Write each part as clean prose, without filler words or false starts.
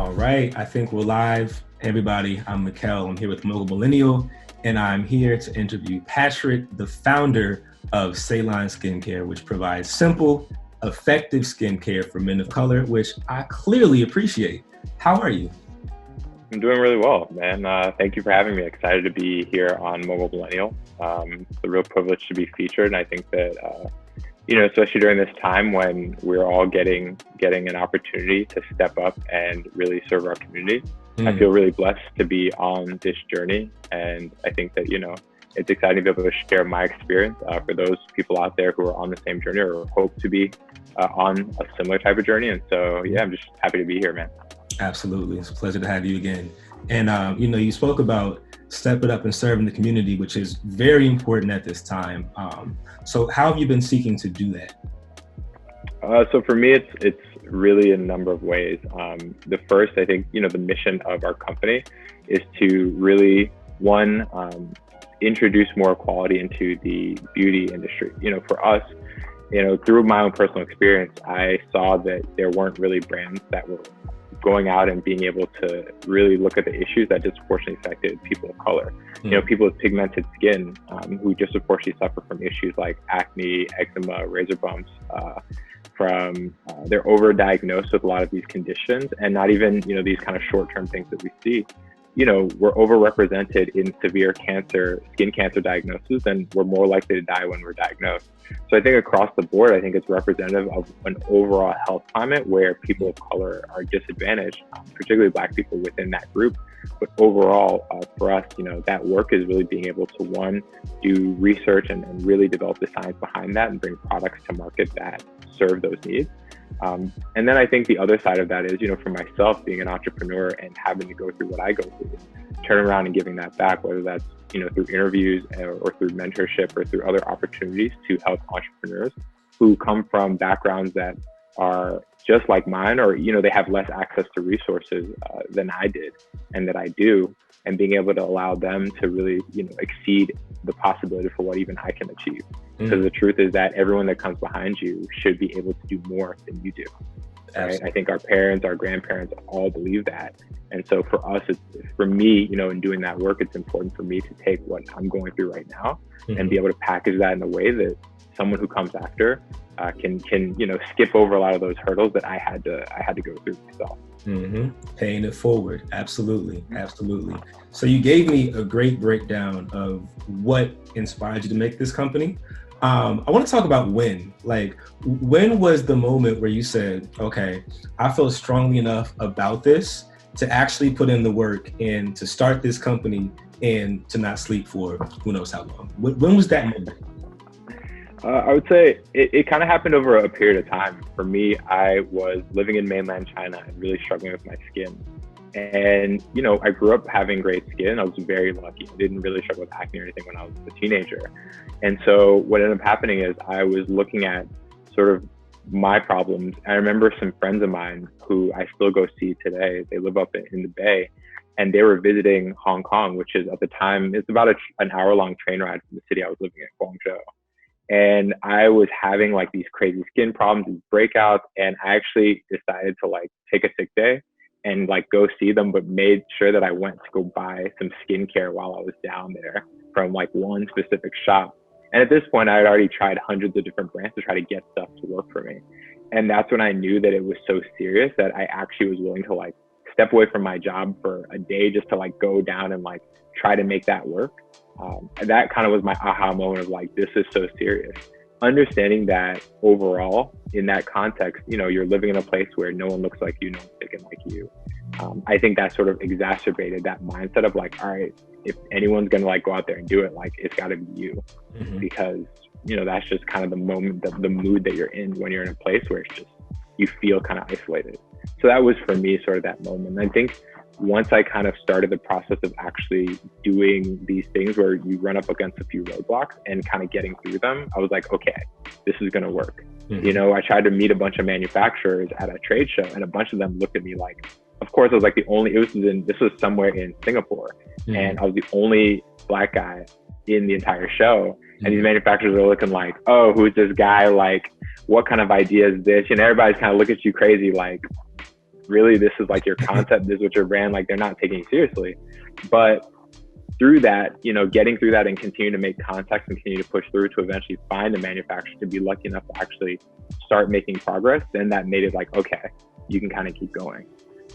All right, I think we're live. Hey everybody, I'm Mikkel. I'm here with Mogul Millennial, and I'm here to interview Patrick, the founder of Ceylon Skincare, which provides simple, effective skincare for men of color, which I clearly appreciate. How are you? I'm doing really well, man. Thank you for having me. Excited to be here on Mogul Millennial. It's a real privilege to be featured, and I think that especially during this time when we're all getting an opportunity to step up and really serve our community. I feel really blessed to be on this journey, and I think that it's exciting to be able to share my experience for those people out there who are on the same journey or hope to be on a similar type of journey. And so, yeah, I'm just happy to be here, man. Absolutely. It's a pleasure to have you again. And, you spoke about stepping up and serving the community, which is very important at this time. So how have you been seeking to do that? So for me, it's really a number of ways. The first, I think, the mission of our company is to really, introduce more equality into the beauty industry. For us, through my own personal experience, I saw that there weren't really brands that were going out and being able to really look at the issues that disproportionately affected people of color. People with pigmented skin who disproportionately suffer from issues like acne, eczema, razor bumps, they're overdiagnosed with a lot of these conditions, and not even, these kind of short-term things that we see. We're overrepresented in severe skin cancer diagnosis, and we're more likely to die when we're diagnosed. So I think across the board, I think it's representative of an overall health climate where people of color are disadvantaged, particularly Black people within that group. But overall, for us, that work is really being able to, do research and really develop the science behind that and bring products to market that serve those needs. And then I think the other side of that is, for myself, being an entrepreneur and having to go through what I go through, turn around and giving that back, whether that's, through interviews or through mentorship or through other opportunities to help entrepreneurs who come from backgrounds that are just like mine, or, they have less access to resources than I did and that I do, and being able to allow them to really, exceed the possibility for what even I can achieve. Because the truth is that everyone that comes behind you should be able to do more than you do. Right? I think our parents, our grandparents all believe that. And so for us, for me, in doing that work, it's important for me to take what I'm going through right now and be able to package that in a way that someone who comes after can skip over a lot of those hurdles that I had to go through myself. Paying it forward. Absolutely. So you gave me a great breakdown of what inspired you to make this company. I want to talk about when was the moment where you said, okay, I feel strongly enough about this to actually put in the work and to start this company and to not sleep for who knows how long? When was that moment? I would say it kind of happened over a period of time. For me, I was living in mainland China and really struggling with my skin. And, I grew up having great skin. I was very lucky. I didn't really struggle with acne or anything when I was a teenager. And so what ended up happening is I was looking at sort of my problems. I remember some friends of mine who I still go see today. They live up in the Bay, and they were visiting Hong Kong, which is at the time, it's about an hour-long train ride from the city I was living in, Guangzhou. And I was having these crazy skin problems, these breakouts, and I actually decided to take a sick day and go see them, but made sure that I went to go buy some skincare while I was down there from one specific shop. And at this point, I had already tried hundreds of different brands to try to get stuff to work for me. And that's when I knew that it was so serious that I actually was willing to step away from my job for a day just to go down and try to make that work. And that kind of was my aha moment of this is so serious. Understanding that overall in that context, you're living in a place where no one looks like you, no one's thinking like you. I think that sort of exacerbated that mindset of all right, if anyone's going to go out there and do it, it's got to be you, because, that's just kind of the moment, the mood that you're in when you're in a place where it's just, you feel kind of isolated. So that was for me sort of that moment. And I think once I kind of started the process of actually doing these things where you run up against a few roadblocks and kind of getting through them, I was like, okay, this is going to work. I tried to meet a bunch of manufacturers at a trade show, and a bunch of them looked at me of course I was this was somewhere in Singapore, and I was the only Black guy in the entire show. And these manufacturers are looking oh, who's this guy? What kind of idea is this? Everybody's kind of looking at you crazy, really, this is like your concept, this is what your brand, like they're not taking you seriously. But through that, you know, getting through that and continue to make contacts and continue to push through to eventually find a manufacturer to be lucky enough to actually start making progress, then that made it like, okay, you can kind of keep going.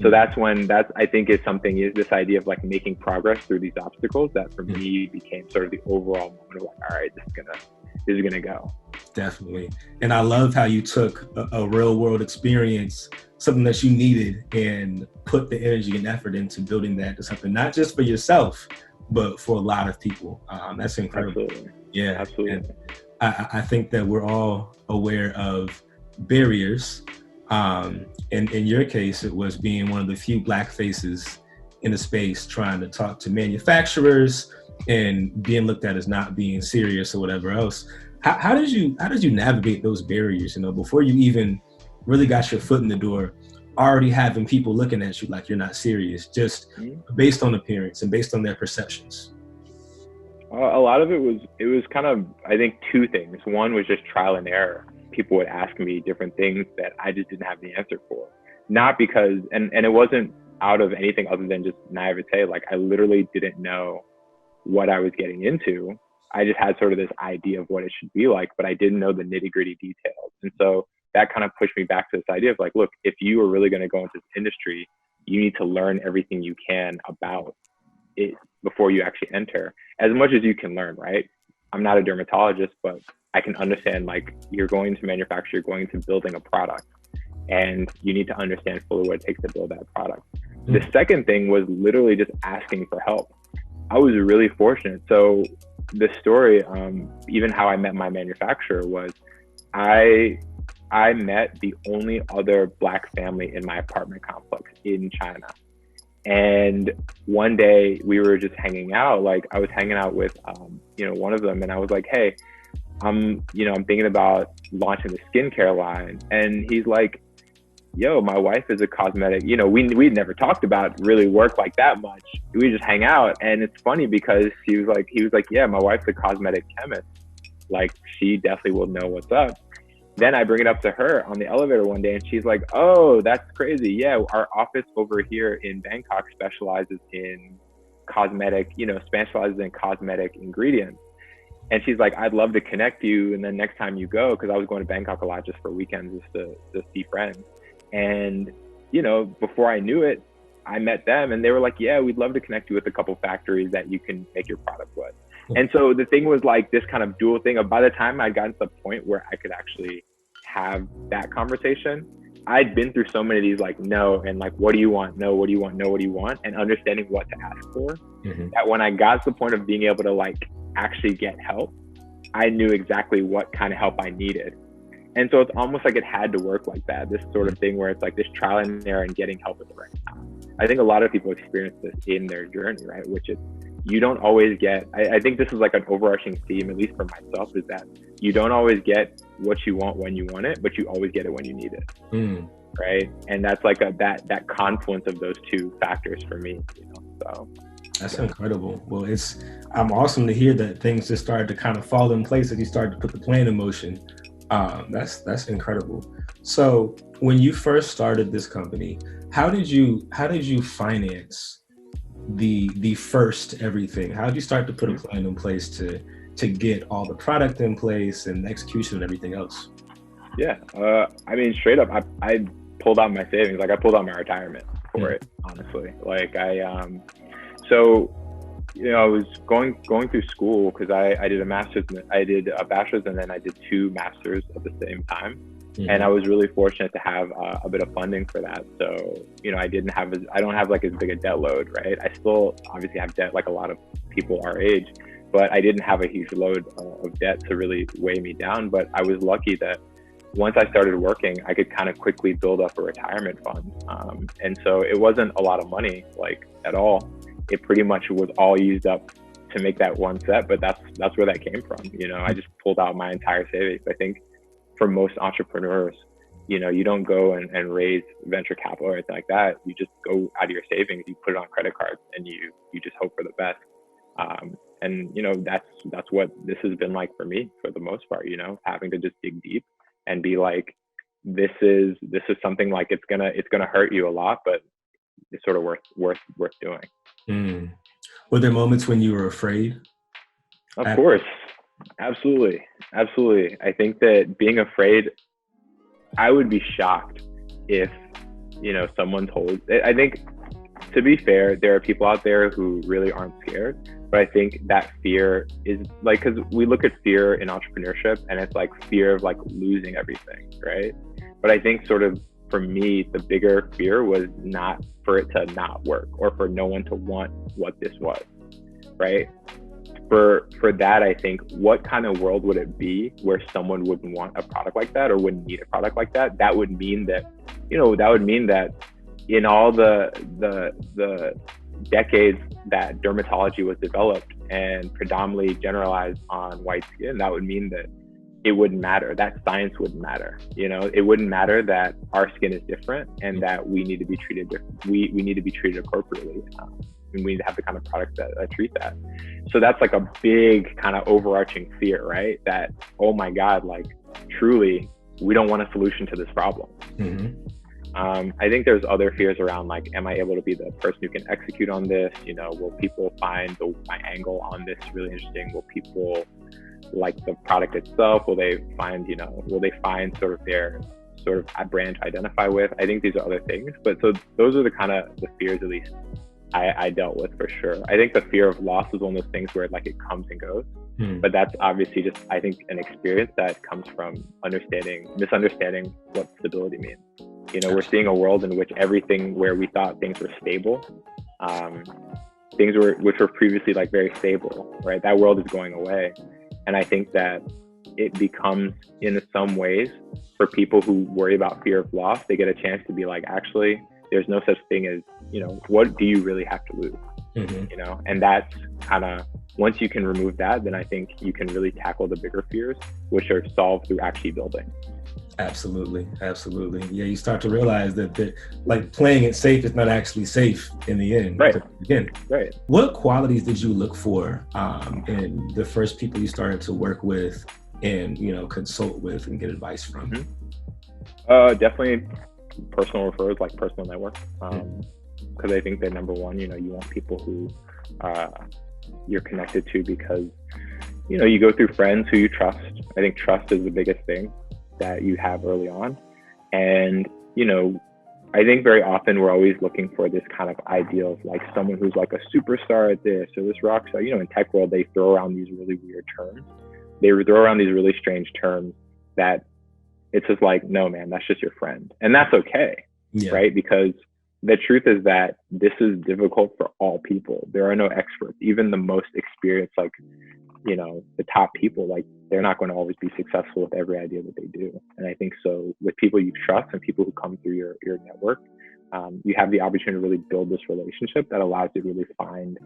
So that's when, I think is something, is this idea of like making progress through these obstacles that for me became sort of the overall moment of like, all right, this is gonna go. Definitely. And I love how you took a real world experience, something that you needed, and put the energy and effort into building that to something not just for yourself, but for a lot of people. That's incredible. Absolutely. Yeah, absolutely. And I think that we're all aware of barriers. And in your case, it was being one of the few Black faces in the space trying to talk to manufacturers and being looked at as not being serious or whatever else. How did you navigate those barriers? You know, before you even really got your foot in the door, already having people looking at you like you're not serious, just based on appearance and based on their perceptions. A lot of it was kind of, I think, two things. One was just trial and error. People would ask me different things that I just didn't have the answer for. Not because, and it wasn't out of anything other than just naivete. Like I literally didn't know what I was getting into. I just had sort of this idea of what it should be like, but I didn't know the nitty gritty details. And so that kind of pushed me back to this idea of like, look, if you are really going to go into this industry, you need to learn everything you can about it before you actually enter, as much as you can learn, right? I'm not a dermatologist, but I can understand like you're going to manufacture, you're going to building a product, and you need to understand fully what it takes to build that product. The second thing was literally just asking for help. I was really fortunate. So the story, even how I met my manufacturer was I met the only other Black family in my apartment complex in China. And one day we were just hanging out, like I was hanging out with, one of them, and I was like, hey, I'm thinking about launching the skincare line. And he's like, yo, my wife is a cosmetic, we'd never talked about really work like that much. We just hang out. And it's funny because he was like, yeah, my wife's a cosmetic chemist. Like she definitely will know what's up. Then I bring it up to her on the elevator one day and she's like, oh, that's crazy. Yeah, our office over here in Bangkok specializes in cosmetic ingredients. And she's like, I'd love to connect you. And then next time you go, because I was going to Bangkok a lot just for weekends, just to see friends. And, before I knew it, I met them and they were like, yeah, we'd love to connect you with a couple factories that you can make your product with. And so the thing was like this kind of dual thing of, by the time I'd gotten to the point where I could actually have that conversation, I'd been through so many of these like, no, and like, what do you want? No, what do you want? No, what do you want? And understanding what to ask for, that when I got to the point of being able to like actually get help, I knew exactly what kind of help I needed. And so it's almost like it had to work like that, this sort of thing where it's like this trial and error and getting help at the right time. I think a lot of people experience this in their journey, right? Which is, you don't always get, I think this is like an overarching theme, at least for myself, is that you don't always get what you want when you want it, but you always get it when you need it. Right? And that's like that confluence of those two factors for me, so. That's incredible. Well, I'm awesome to hear that things just started to kind of fall in place as you started to put the plan in motion. That's incredible. So when you first started this company, how did you finance the first everything? How did you start to put a plan in place to get all the product in place and execution and everything else? Yeah, I mean, straight up, I pulled out my savings. Like I pulled out my retirement for it, honestly. Like I was going through school because I did a master's, I did a bachelor's, and then I did 2 masters at the same time. And I was really fortunate to have a bit of funding for that. So, I don't have like as big a debt load, right? I still obviously have debt like a lot of people our age, but I didn't have a huge load of debt to really weigh me down. But I was lucky that once I started working, I could kind of quickly build up a retirement fund. And so it wasn't a lot of money, like at all. It pretty much was all used up to make that one set, but that's where that came from. I just pulled out my entire savings. I think for most entrepreneurs, you don't go and raise venture capital or anything like that. You just go out of your savings, you put it on credit cards, and you just hope for the best. And that's what this has been like for me for the most part, having to just dig deep and be like, this is something like it's gonna hurt you a lot, but it's sort of worth doing. Mm. Were there moments when you were afraid? Of course, absolutely. I think that being afraid, I would be shocked if, someone told. I think, to be fair, there are people out there who really aren't scared, but I think that fear is like, because we look at fear in entrepreneurship and it's like fear of like losing everything, right? But I think sort of for me, the bigger fear was not for it to not work or for no one to want what this was, right? For that, I think, what kind of world would it be where someone wouldn't want a product like that or wouldn't need a product like that? That would mean that, in all the decades that dermatology was developed and predominantly generalized on white skin, that would mean that it wouldn't matter, that science wouldn't matter. It wouldn't matter that our skin is different and that we need to be treated different. We need to be treated appropriately. And we need to have the kind of products that treat that. So that's like a big kind of overarching fear, right? That, oh my God, like truly, we don't want a solution to this problem. Mm-hmm. I think there's other fears around, like, am I able to be the person who can execute on this? Will people find my angle on this really interesting? Will people like the product itself? Will they find sort of their sort of brand to identify with? I think these are other things, but so those are the kind of the fears, at least I dealt with, for sure. I think the fear of loss is one of those things where like it comes and goes, but that's obviously just, I think, an experience that comes from misunderstanding what stability means. We're seeing a world in which everything where we thought things were stable, which were previously like very stable, right? That world is going away. And I think that it becomes, in some ways, for people who worry about fear of loss, they get a chance to be like, actually, there's no such thing as, what do you really have to lose? Mm-hmm. And that's kind of, once you can remove that, then I think you can really tackle the bigger fears, which are solved through actually building. Absolutely. Yeah, you start to realize that like playing it safe is not actually safe in the end. Right. Again, right. What qualities did you look for in the first people you started to work with and consult with and get advice from? Mm-hmm. Definitely personal referrals, like personal network. Because I think that number one, you want people who you're connected to, because you go through friends who you trust. I think trust is the biggest thing that you have early on. And I think very often we're always looking for this kind of ideal of like someone who's like a superstar at this or this rock star. In tech world, they throw around these really weird terms. They throw around these really strange terms that it's just like, no, man, that's just your friend. And that's okay, right? Because the truth is that this is difficult for all people. There are no experts. Even the most experienced, like, the top people, like, they're not going to always be successful with every idea that they do. And I think so with people you trust and people who come through your network, you have the opportunity to really build this relationship that allows you to really find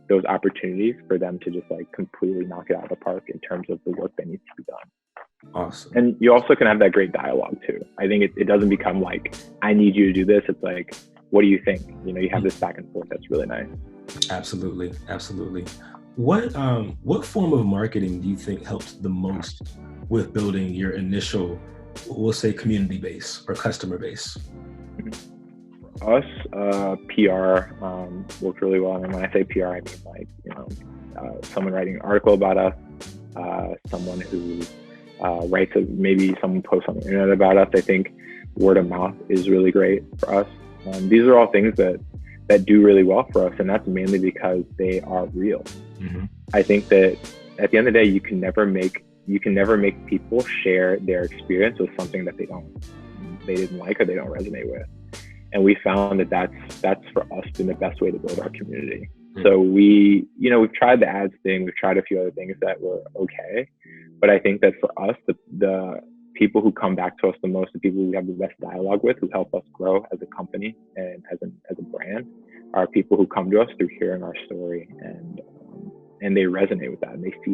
those opportunities for them to just like completely knock it out of the park in terms of the work that needs to be done. Awesome. And you also can have that great dialogue too. I think it doesn't become like, I need you to do this. It's like, what do you think? You have this back and forth that's really nice. Absolutely. What form of marketing do you think helps the most with building your initial, we'll say, community base or customer base? For us, PR worked really well. And when I say PR, I mean like, someone writing an article about us, someone who writes, maybe someone posts on the internet about us. I think word of mouth is really great for us. These are all things that do really well for us, and that's mainly because they are real. Mm-hmm. I think that at the end of the day, you can never make people share their experience with something that they didn't like or they don't resonate with. And we found that that's for us been the best way to build our community. Mm-hmm. So we've tried the ads thing, we've tried a few other things that were okay, but I think that for us, the people who come back to us the most, the people we have the best dialogue with, who help us grow as a company and as a brand, are people who come to us through hearing our story and they resonate with that and they see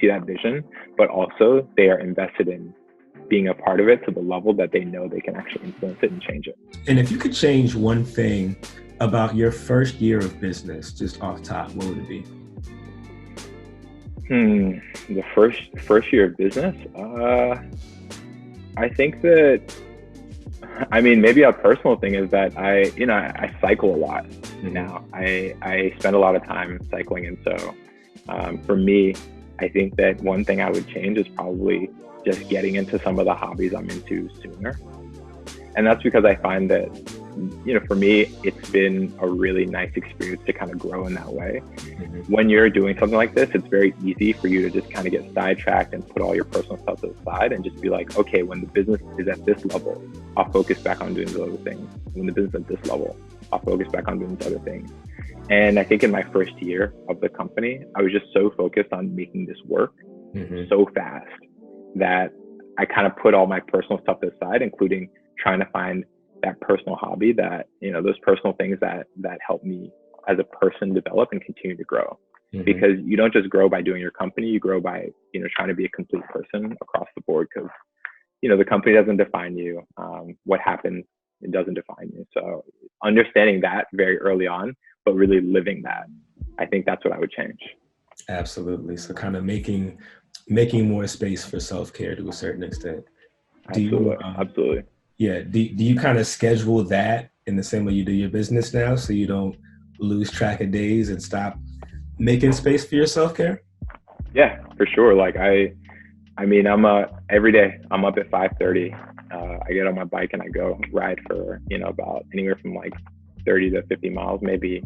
that vision, but also they are invested in being a part of it to the level that they know they can actually influence it and change it. And if you could change one thing about your first year of business, just off top, what would it be? The first year of business, I think that, I mean, maybe a personal thing is that I cycle a lot now. I spend a lot of time cycling. And so for me, I think that one thing I would change is probably just getting into some of the hobbies I'm into sooner. And that's because I find that, for me, it's been a really nice experience to kind of grow in that way. When you're doing something like this, it's very easy for you to just kind of get sidetracked and put all your personal stuff to the side and just be like, okay, when the business is at this level, I'll focus back on doing these other things. When the business is at this level, I'll focus back on doing these other things. And I think in my first year of the company, I was just so focused on making this work so fast that I kind of put all my personal stuff to the side, including trying to find that personal hobby that, those personal things that help me as a person develop and continue to grow. Because you don't just grow by doing your company, you grow by, trying to be a complete person across the board, because, the company doesn't define you. What happens, it doesn't define you. So understanding that very early on, but really living that, I think that's what I would change. Absolutely. So kind of making more space for self-care to a certain extent. Absolutely. Yeah. Do you kind of schedule that in the same way you do your business now, so you don't lose track of days and stop making space for your self-care? Yeah, for sure. Like I mean, every day I'm up at 5:30. I get on my bike and I go ride for, about anywhere from like 30 to 50 miles, maybe,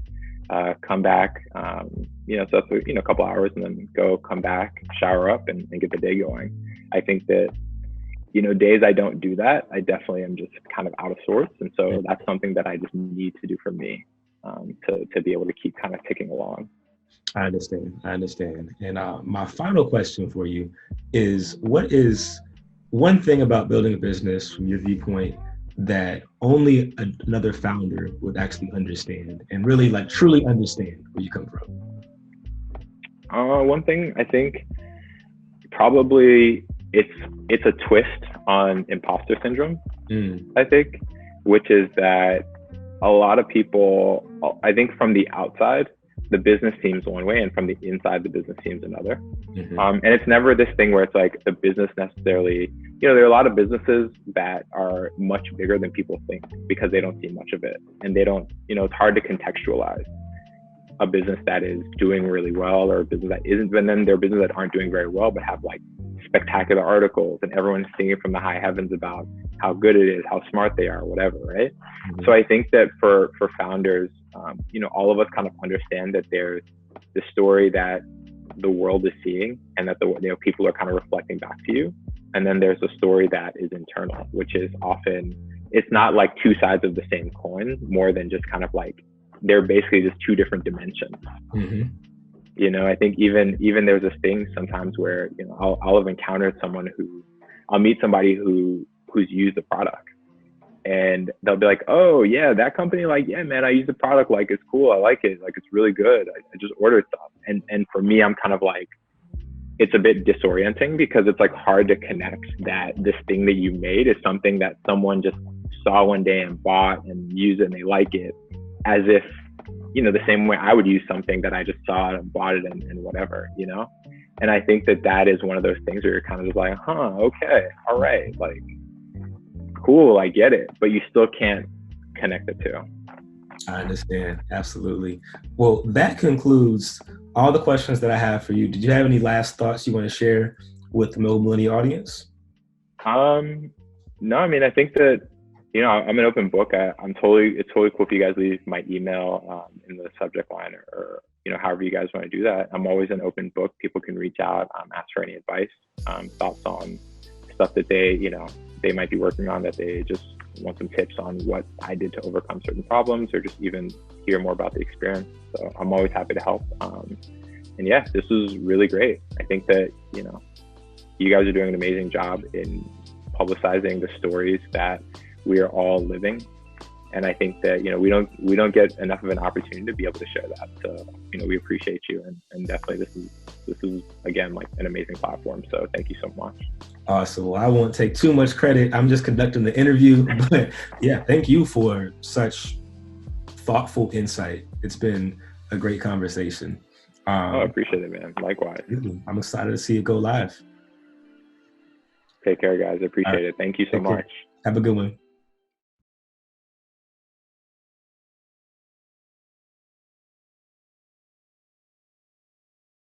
come back, so that's, a couple hours, and then come back, shower up and get the day going. I think that, days I don't do that, I definitely am just kind of out of sorts. And so that's something that I just need to do for me, to be able to keep kind of ticking along. I understand. And my final question for you is, what is one thing about building a business from your viewpoint that only another founder would actually understand and really truly understand where you come from? One thing, I think probably it's a twist on imposter syndrome, I think, which is that a lot of people, I think from the outside, the business seems one way, and from the inside, the business seems another. And it's never this thing where it's like the business necessarily, there are a lot of businesses that are much bigger than people think because they don't see much of it. And they don't, it's hard to contextualize a business that is doing really well or a business that isn't, and then there are businesses that aren't doing very well, but have like spectacular articles and everyone's singing from the high heavens about how good it is, how smart they are, whatever, right? So I think that for founders, all of us kind of understand that there's the story that the world is seeing and that people are kind of reflecting back to you. And then there's a story that is internal, which is often, it's not like two sides of the same coin, more than just kind of like, they're basically just two different dimensions. I think even there's this thing sometimes where, I'll have encountered someone I'll meet somebody who's used the product, and they'll be like, oh yeah, that company, like, yeah, man, I use the product, like, it's cool, I like it, like, it's really good, I just ordered stuff. And for me, I'm kind of like, it's a bit disorienting because it's like hard to connect that this thing that you made is something that someone just saw one day and bought and used it and they like it, as if, the same way I would use something that I just saw and bought it and whatever, And I think that is one of those things where you're kind of just like, okay, all right, like, cool, I get it, but you still can't connect the two. I understand. Absolutely. Well, that concludes all the questions that I have for you. Did you have any last thoughts you want to share with the Mogul Millennial audience? No, I mean, I think that, I'm an open book. It's totally cool if you guys leave my email in the subject line or however you guys want to do that. I'm always an open book. People can reach out, ask for any advice, thoughts on stuff that they might be working on, that they just want some tips on what I did to overcome certain problems, or just even hear more about the experience. So I'm always happy to help. And yeah, this was really great. I think that, you guys are doing an amazing job in publicizing the stories that we are all living. And I think that, we don't get enough of an opportunity to be able to share that. So, we appreciate you. And definitely this is again, like an amazing platform. So thank you so much. Awesome. Well, I won't take too much credit. I'm just conducting the interview, but yeah, thank you for such thoughtful insight. It's been a great conversation. I appreciate it, man. Likewise. I'm excited to see it go live. Take care, guys. I All appreciate right. it. Thank you so Take care. much. Have a good one.